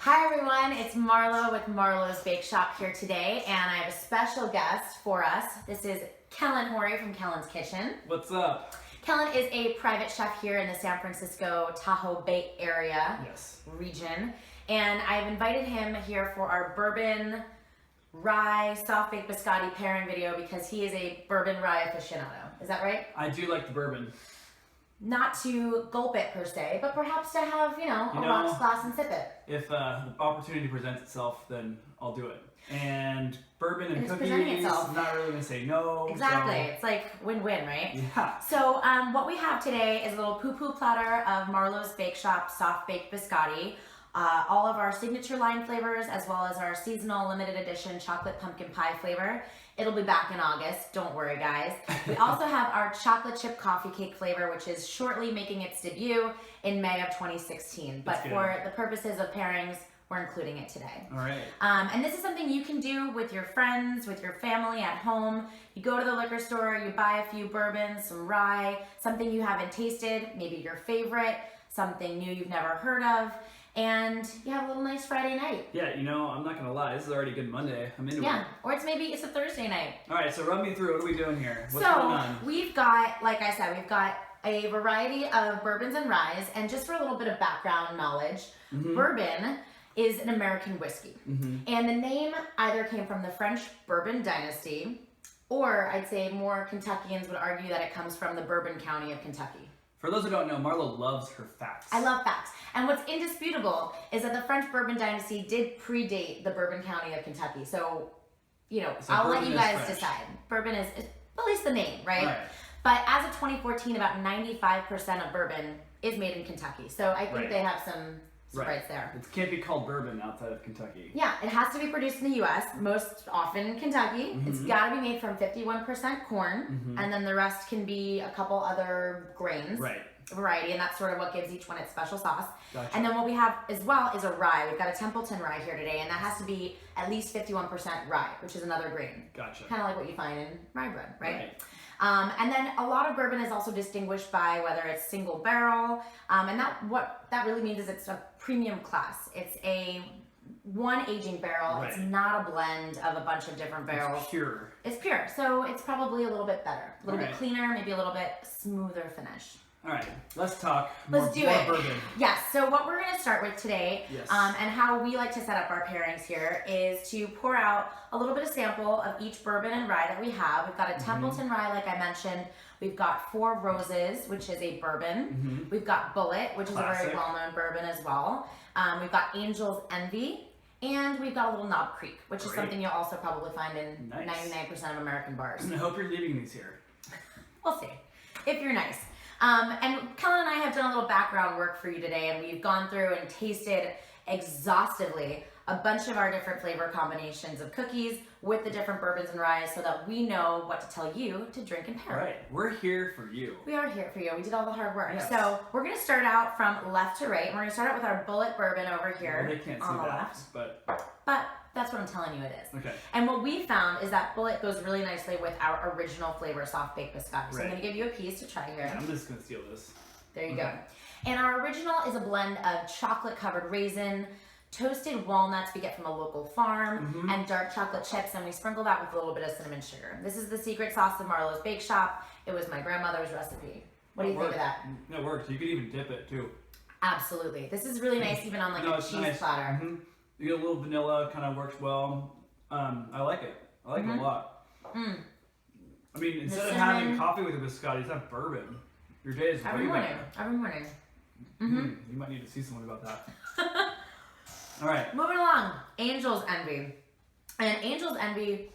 Hi everyone, it's Marlo with Marlo's Bakeshop here today, and I have a special guest for us. This is Kellan from Kellan's Kitchen. What's up? Kellan is a private chef here in the San Francisco Tahoe Bay area region, and I've invited him here for our bourbon rye soft baked biscotti pairing video because he is a bourbon rye aficionado. Is that right? I do like the bourbon. Not to gulp it per se, but perhaps to have, a rocks glass and sip it. If the opportunity presents itself, then I'll do it. And bourbon and cookies, I'm not really going to say no. Exactly. So. It's like win-win, right? Yeah. So what we have today is a little poo-poo platter of Marlo's Bakeshop soft baked biscotti. All of our signature line flavors, as well as our seasonal limited edition chocolate pumpkin pie flavor. It'll be back in August, don't worry guys. We also have our chocolate chip coffee cake flavor, which is shortly making its debut in May of 2016. But for the purposes of pairings, we're including it today. All right. And this is something you can do with your friends, with your family at home. You go to the liquor store, you buy a few bourbons, some rye, something you haven't tasted, maybe your favorite, something new you've never heard of, and you have a little nice Friday night. Yeah, I'm not going to lie, this is already a good Monday. I'm into it. Yeah, or it's a Thursday night. All right, so run me through, what are we doing here? What's going on? We've got, like I said, we've got a variety of bourbons and ryes, and just for a little bit of background knowledge, bourbon is an American whiskey. And the name either came from the French Bourbon dynasty, or I'd say more Kentuckians would argue that it comes from the Bourbon County of Kentucky. For those who don't know, Marlo loves her facts. I love facts. And what's indisputable is that the French Bourbon dynasty did predate the Bourbon County of Kentucky. So, I'll let you guys decide. Bourbon is at least the name, right? But as of 2014, about 95% of bourbon is made in Kentucky. So I think they have some rights there. It can't be called bourbon outside of Kentucky. Yeah, it has to be produced in the U.S., most often in Kentucky. It's got to be made from 51% corn, and then the rest can be a couple other grains. Variety, and that's sort of what gives each one its special sauce. Gotcha. And then what we have as well is a rye. We've got a Templeton rye here today, and that has to be at least 51% rye, which is anher grain. Gotcha. Kind of like what you find in rye bread, right? And then a lot of bourbon is also distinguished by whether it's single barrel, and what that really means is it's a premium class. It's one aging barrel. It's not a blend of a bunch of different barrels. It's pure. It's pure, so it's probably a little bit better, a little bit cleaner, maybe a little bit smoother finish. All right, let's talk more bourbon. Yes, so what we're going to start with today, and how we like to set up our pairings here, is to pour out a little bit of sample of each bourbon and rye that we have. We've got a Templeton rye, like I mentioned. We've got Four Roses, which is a bourbon. We've got Bullet, which is a very well-known bourbon as well. We've got Angel's Envy. And we've got a little Knob Creek, which is something you'll also probably find in 99% of American bars. I hope you're leaving these here. We'll see, if you're nice. And Kellan and I have done a little background work for you today, and we've gone through and tasted exhaustively a bunch of our different flavor combinations of cookies with the different bourbons and ryes so that we know what to tell you to drink and pair. Right, we're here for you. We are here for you. We did all the hard work. Yes. So we're going to start out from left to right, and we're going to start out with our Bullet bourbon over here They can't see on the that, left. But that's what I'm telling you it is. Okay. And what we found is that Bullet goes really nicely with our original flavor soft baked biscotti. So I'm going to give you a piece to try here. Yeah, I'm just going to steal this. There you go. And our original is a blend of chocolate covered raisin, toasted walnuts we get from a local farm, and dark chocolate chips, and we sprinkle that with a little bit of cinnamon sugar. This is the secret sauce of Marlo's Bakeshop. It was my grandmother's recipe. What do you think of that? It works. You could even dip it too. Absolutely. This is really nice even on like a cheese platter. You get a little vanilla, kind of works well. I like it. I like it a lot. I mean, instead of having coffee with a biscotti, it's not bourbon. Your day is every way morning. better. Every morning. You might need to see someone about that. All right. Moving along. Angel's Envy. And Angel's Envy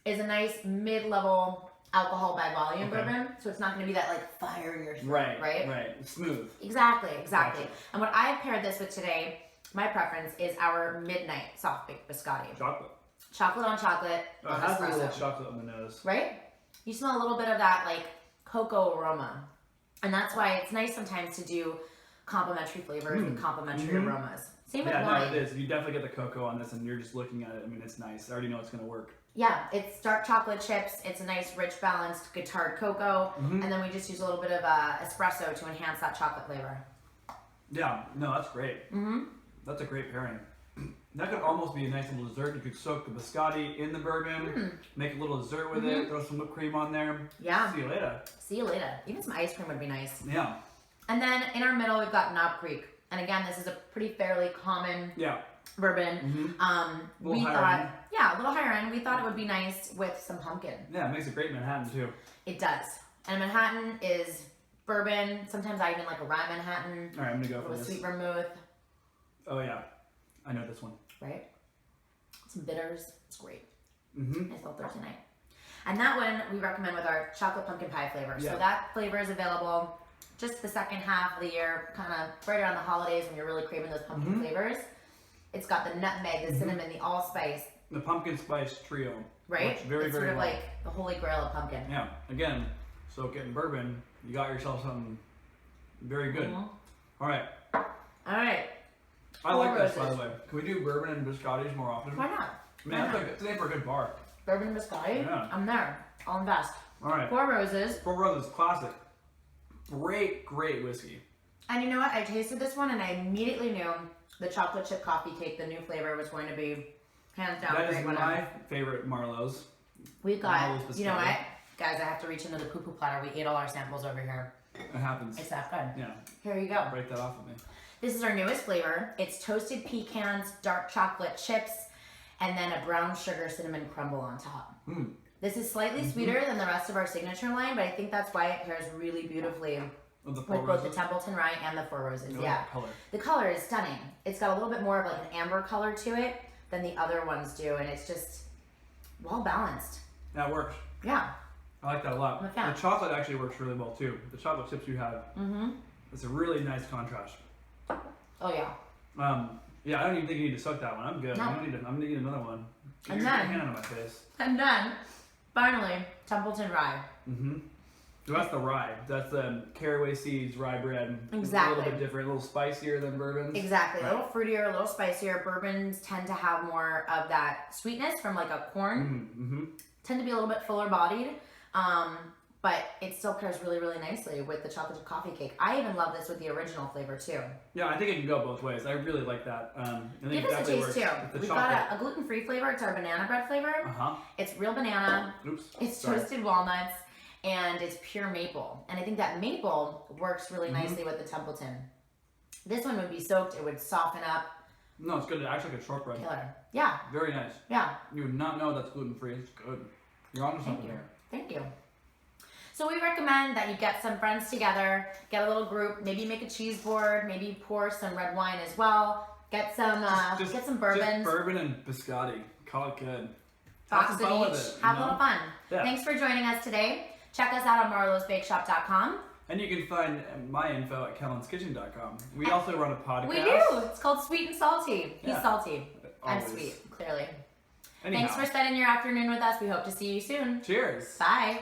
is a nice mid-level alcohol by volume bourbon, so it's not going to be that like fire in your throat, right? Right. Smooth. Exactly. Gotcha. And what I've paired this with today, my preference is our midnight soft baked biscotti. Chocolate. Chocolate on chocolate. It has a little chocolate on the nose. Right? You smell a little bit of that like cocoa aroma. And that's why it's nice sometimes to do complementary flavors and complementary aromas. Same with wine. Yeah, no, it is. You definitely get the cocoa on this, and you're just looking at it. I mean, it's nice. I already know it's going to work. Yeah, it's dark chocolate chips. It's a nice, rich, balanced, guittared cocoa. And then we just use a little bit of espresso to enhance that chocolate flavor. Yeah, no, that's great. That's a great pairing. That could almost be a nice little dessert. You could soak the biscotti in the bourbon, make a little dessert with it, throw some whipped cream on there. Yeah. See you later. See you later. Even some ice cream would be nice. Yeah. And then in our middle, we've got Knob Creek. And again, this is a pretty fairly common bourbon. A little higher end. Yeah, a little higher end. We thought it would be nice with some pumpkin. Yeah, it makes a great Manhattan too. It does. And Manhattan is bourbon. Sometimes I even like a rye Manhattan. All right, I'm gonna go for with this. Sweet vermouth. Oh yeah, I know this one. Right? Some bitters. It's great. Nice little Thursday night. And that one we recommend with our chocolate pumpkin pie flavor. Yeah. So that flavor is available just the second half of the year, kind of right around the holidays when you're really craving those pumpkin flavors. It's got the nutmeg, the cinnamon, the allspice. The pumpkin spice trio. Right? Works very, it's very sort of well. like the holy grail of pumpkin. Yeah. Again, soak it in bourbon. You got yourself something very good. All right. All right. I like this, by the way. Can we do bourbon and biscottis more often? Why not? Man, that's a name for a good bar. Bourbon biscotti? Yeah. I'm there. I'll invest. All right. 4 Roses. 4 Roses, classic. Great, great whiskey. And you know what? I tasted this one and I immediately knew the chocolate chip coffee cake, the new flavor, was going to be hands down. That is great my favorite Marlo's. We've got, Marlo's you know biscotti. what? Guys, I have to reach into the poo-poo platter. We ate all our samples over here. It happens. It's that good. Yeah. Here you go. Break that off of me. This is our newest flavor. It's toasted pecans, dark chocolate chips, and then a brown sugar cinnamon crumble on top. This is slightly sweeter than the rest of our signature line, but I think that's why it pairs really beautifully With the with 4 both Roses. the Templeton Rye and the 4 Roses. Oh, Yeah. color. The color is stunning. It's got a little bit more of like an amber color to it than the other ones do, and it's just well balanced. That works. Yeah. I like that a lot. I'm a fan. The chocolate actually works really well too. The chocolate chips you have. It's a really nice contrast. Oh yeah. Yeah, I don't even think you need to suck that one. I'm good. No. I'm gonna need another one. And Get your then- hand out of my face. And then, finally, Templeton Rye. So that's the rye. That's the caraway seeds rye bread. It's Exactly. a little bit different, a little spicier than bourbons. Exactly. Right. A little fruitier, a little spicier. Bourbons tend to have more of that sweetness from like a corn. Tend to be a little bit fuller bodied. But it still pairs really, really nicely with the chocolate chip coffee cake. I even love this with the original flavor too. Yeah, I think it can go both ways. I really like that. I think Give it us a definitely taste too. works with the We've chocolate. got a gluten-free flavor. It's our banana bread flavor. It's real banana. Oops. It's Sorry. toasted walnuts, and it's pure maple. And I think that maple works really nicely with the Templeton. This one would be soaked. It would soften up. No, it's good. It acts like a shortbread. Killer. Yeah. Very nice. Yeah. You would not know that's gluten free. It's good. You're onto something here. Thank you. So we recommend that you get some friends together, get a little group, maybe make a cheese board, maybe pour some red wine as well. Get some get some bourbons. Just bourbon and biscotti. Call it good. Box Have of some fun each. with it, Have you a know? little fun. Yeah. Thanks for joining us today. Check us out on marlosbakeshop.com. And you can find my info at kellanskitchen.com. We also run a podcast. We do. It's called Sweet and Salty. He's Yeah. salty. I'm Always. sweet, clearly. Anyhow. Thanks for spending your afternoon with us. We hope to see you soon. Cheers. Bye.